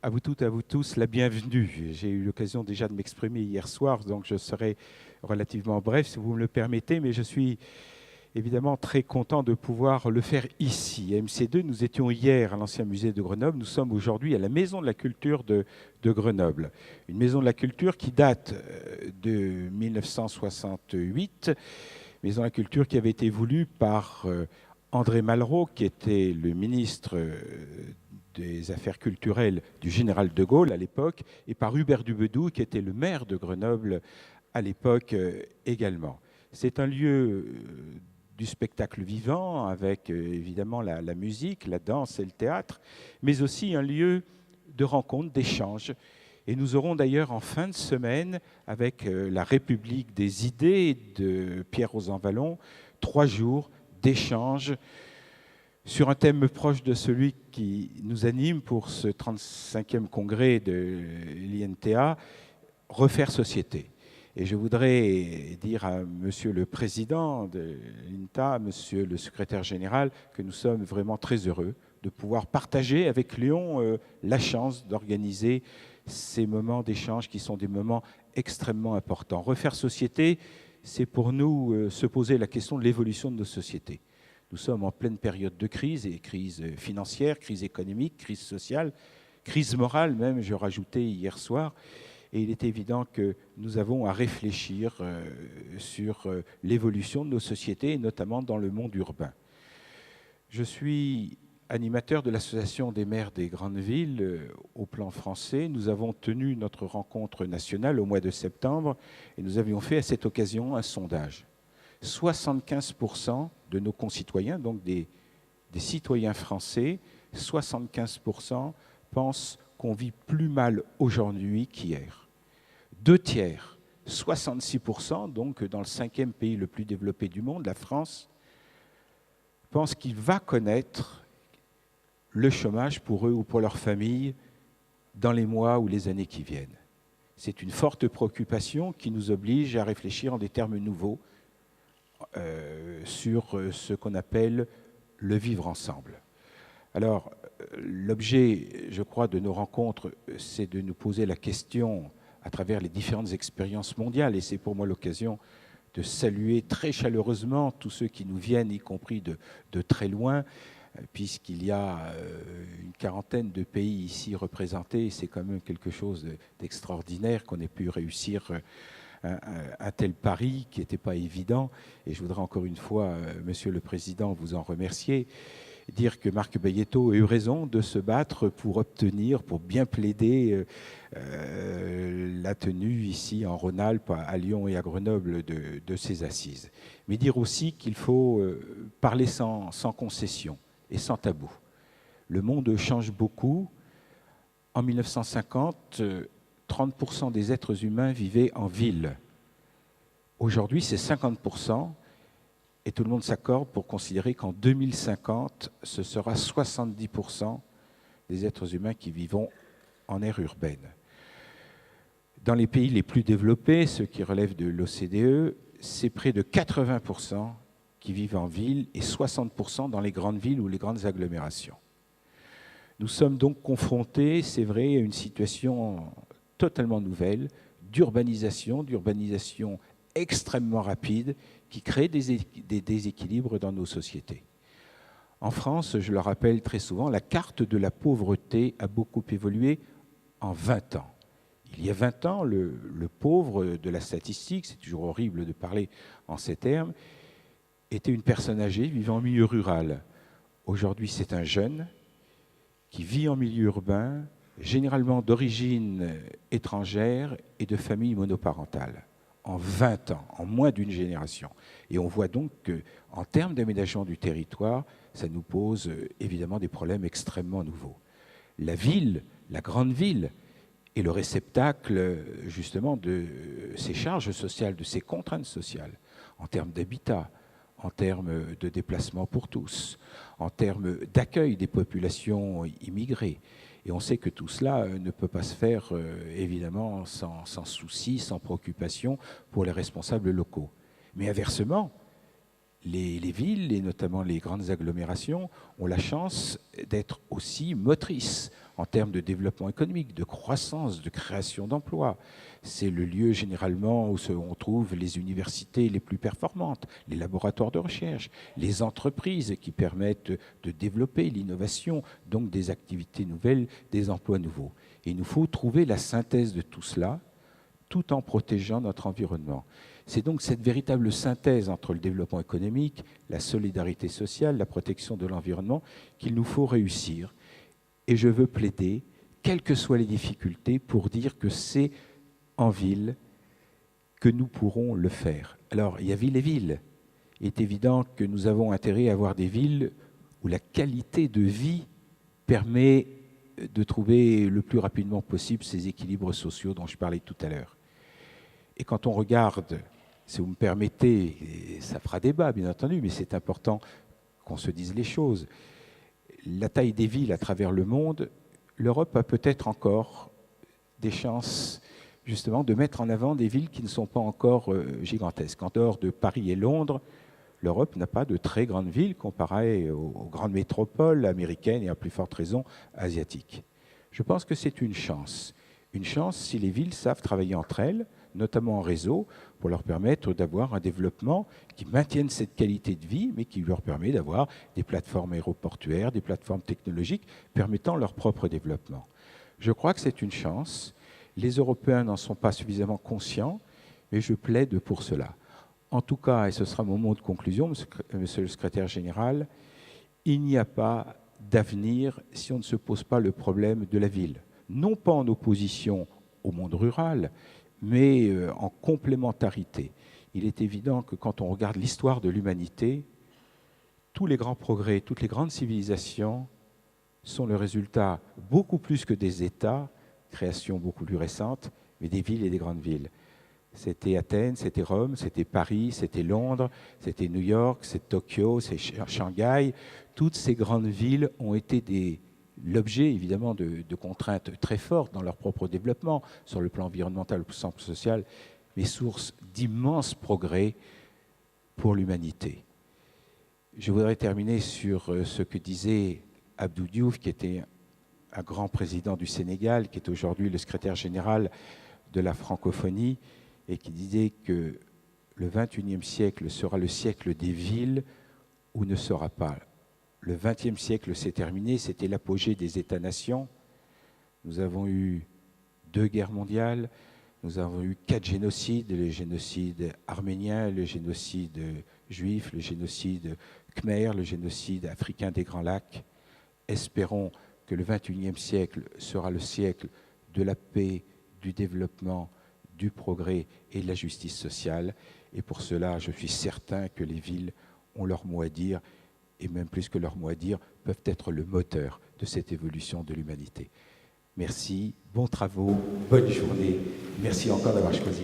à vous toutes et à vous tous la bienvenue. J'ai eu l'occasion déjà de m'exprimer hier soir, donc je serai relativement bref si vous me le permettez, mais je suis évidemment très content de pouvoir le faire ici. À MC2, nous étions hier à l'ancien musée de Grenoble, nous sommes aujourd'hui à la Maison de la Culture de Grenoble. Une maison de la culture qui date de 1968, Maison de la Culture qui avait été voulue par André Malraux, qui était le ministre des Affaires culturelles du général de Gaulle à l'époque, et par Hubert Dubedou, qui était le maire de Grenoble à l'époque également. C'est un lieu du spectacle vivant, avec évidemment la musique, la danse et le théâtre, mais aussi un lieu de rencontre, d'échange. Et nous aurons d'ailleurs en fin de semaine, avec la République des idées de Pierre Rosanvallon, 3 jours d'échange sur un thème proche de celui qui nous anime pour ce 35e congrès de l'INTA, refaire société. Et je voudrais dire à Monsieur le Président de l'INTA, Monsieur le Secrétaire Général, que nous sommes vraiment très heureux de pouvoir partager avec Lyon la chance d'organiser ces moments d'échange qui sont des moments extrêmement importants. Refaire société, c'est pour nous se poser la question de l'évolution de nos sociétés. Nous sommes en pleine période de crise, et crise financière, crise économique, crise sociale, crise morale même, je rajoutais hier soir. Et il est évident que nous avons à réfléchir sur l'évolution de nos sociétés, et notamment dans le monde urbain. Je suis animateur de l'Association des maires des grandes villes au plan français. Nous avons tenu notre rencontre nationale au mois de septembre et nous avions fait à cette occasion un sondage. 75% de nos concitoyens, donc des citoyens français, 75% pensent qu'on vit plus mal aujourd'hui qu'hier. 2/3, 66%, donc dans le 5e pays le plus développé du monde, la France, pensent qu'il va connaître le chômage pour eux ou pour leur famille dans les mois ou les années qui viennent. C'est une forte préoccupation qui nous oblige à réfléchir en des termes nouveaux sur ce qu'on appelle le vivre ensemble. Alors, l'objet, je crois, de nos rencontres, c'est de nous poser la question à travers les différentes expériences mondiales, et c'est pour moi l'occasion de saluer très chaleureusement tous ceux qui nous viennent, y compris de très loin, puisqu'il y a une quarantaine de pays ici représentés, et c'est quand même quelque chose d'extraordinaire qu'on ait pu réussir un tel pari qui n'était pas évident. Et je voudrais encore une fois, Monsieur le Président, vous en remercier, dire que Marc Bayetto a eu raison de se battre pour obtenir, pour bien plaider la tenue ici en Rhône-Alpes, à Lyon et à Grenoble de ces assises. Mais dire aussi qu'il faut parler sans concession et sans tabou. Le monde change beaucoup. En 1950, 30% des êtres humains vivaient en ville. Aujourd'hui, c'est 50%. Et tout le monde s'accorde pour considérer qu'en 2050, ce sera 70% des êtres humains qui vivront en aire urbaine. Dans les pays les plus développés, ceux qui relèvent de l'OCDE, c'est près de 80% qui vivent en ville et 60% dans les grandes villes ou les grandes agglomérations. Nous sommes donc confrontés, c'est vrai, à une situation totalement nouvelle, d'urbanisation extrêmement rapide, qui crée des déséquilibres dans nos sociétés. En France, je le rappelle très souvent, la carte de la pauvreté a beaucoup évolué en 20 ans. Il y a 20 ans, le pauvre de la statistique, c'est toujours horrible de parler en ces termes, était une personne âgée vivant en milieu rural. Aujourd'hui, c'est un jeune qui vit en milieu urbain, généralement d'origine étrangère et de famille monoparentale. En 20 ans, en moins d'une génération. Et on voit donc qu'en termes d'aménagement du territoire, ça nous pose évidemment des problèmes extrêmement nouveaux. La ville, la grande ville, est le réceptacle justement de ces charges sociales, de ces contraintes sociales, en termes d'habitat, en termes de déplacement pour tous, en termes d'accueil des populations immigrées. Et on sait que tout cela ne peut pas se faire, évidemment, sans souci, sans préoccupation pour les responsables locaux. Mais inversement, les villes, et notamment les grandes agglomérations, ont la chance d'être aussi motrices en termes de développement économique, de croissance, de création d'emplois. C'est le lieu généralement où on trouve les universités les plus performantes, les laboratoires de recherche, les entreprises qui permettent de développer l'innovation, donc des activités nouvelles, des emplois nouveaux. Et il nous faut trouver la synthèse de tout cela, tout en protégeant notre environnement. C'est donc cette véritable synthèse entre le développement économique, la solidarité sociale, la protection de l'environnement qu'il nous faut réussir. Et je veux plaider, quelles que soient les difficultés, pour dire que c'est en ville que nous pourrons le faire. Alors, il y a ville et ville. Il est évident que nous avons intérêt à avoir des villes où la qualité de vie permet de trouver le plus rapidement possible ces équilibres sociaux dont je parlais tout à l'heure. Et quand on regarde, si vous me permettez, et ça fera débat bien entendu, mais c'est important qu'on se dise les choses, la taille des villes à travers le monde, l'Europe a peut-être encore des chances justement de mettre en avant des villes qui ne sont pas encore gigantesques. En dehors de Paris et Londres, l'Europe n'a pas de très grandes villes comparées aux grandes métropoles américaines et à plus forte raison asiatiques. Je pense que c'est une chance si les villes savent travailler entre elles, notamment en réseau, pour leur permettre d'avoir un développement qui maintienne cette qualité de vie, mais qui leur permet d'avoir des plateformes aéroportuaires, des plateformes technologiques permettant leur propre développement. Je crois que c'est une chance. Les Européens n'en sont pas suffisamment conscients, mais je plaide pour cela. En tout cas, et ce sera mon mot de conclusion, Monsieur le Secrétaire général, il n'y a pas d'avenir si on ne se pose pas le problème de la ville. Non pas en opposition au monde rural, mais en complémentarité. Il est évident que quand on regarde l'histoire de l'humanité, tous les grands progrès, toutes les grandes civilisations sont le résultat, beaucoup plus que des États, création beaucoup plus récente, mais des villes et des grandes villes. C'était Athènes, c'était Rome, c'était Paris, c'était Londres, c'était New York, c'est Tokyo, c'est Shanghai. Toutes ces grandes villes ont été l'objet, évidemment, de contraintes très fortes dans leur propre développement, sur le plan environnemental, le plan social, mais source d'immenses progrès pour l'humanité. Je voudrais terminer sur ce que disait Abdou Diouf, qui était un grand président du Sénégal, qui est aujourd'hui le secrétaire général de la francophonie, et qui disait que le XXIe siècle sera le siècle des villes ou ne sera pas. Le XXe siècle s'est terminé, c'était l'apogée des États-nations. Nous avons eu 2 guerres mondiales, nous avons eu 4 génocides, le génocide arménien, le génocide juif, le génocide khmer, le génocide africain des Grands Lacs. Espérons que le XXIe siècle sera le siècle de la paix, du développement, du progrès et de la justice sociale. Et pour cela, je suis certain que les villes ont leur mot à dire, et même plus que leur mot à dire, peuvent être le moteur de cette évolution de l'humanité. Merci, bons travaux, bonne journée. Merci encore d'avoir choisi.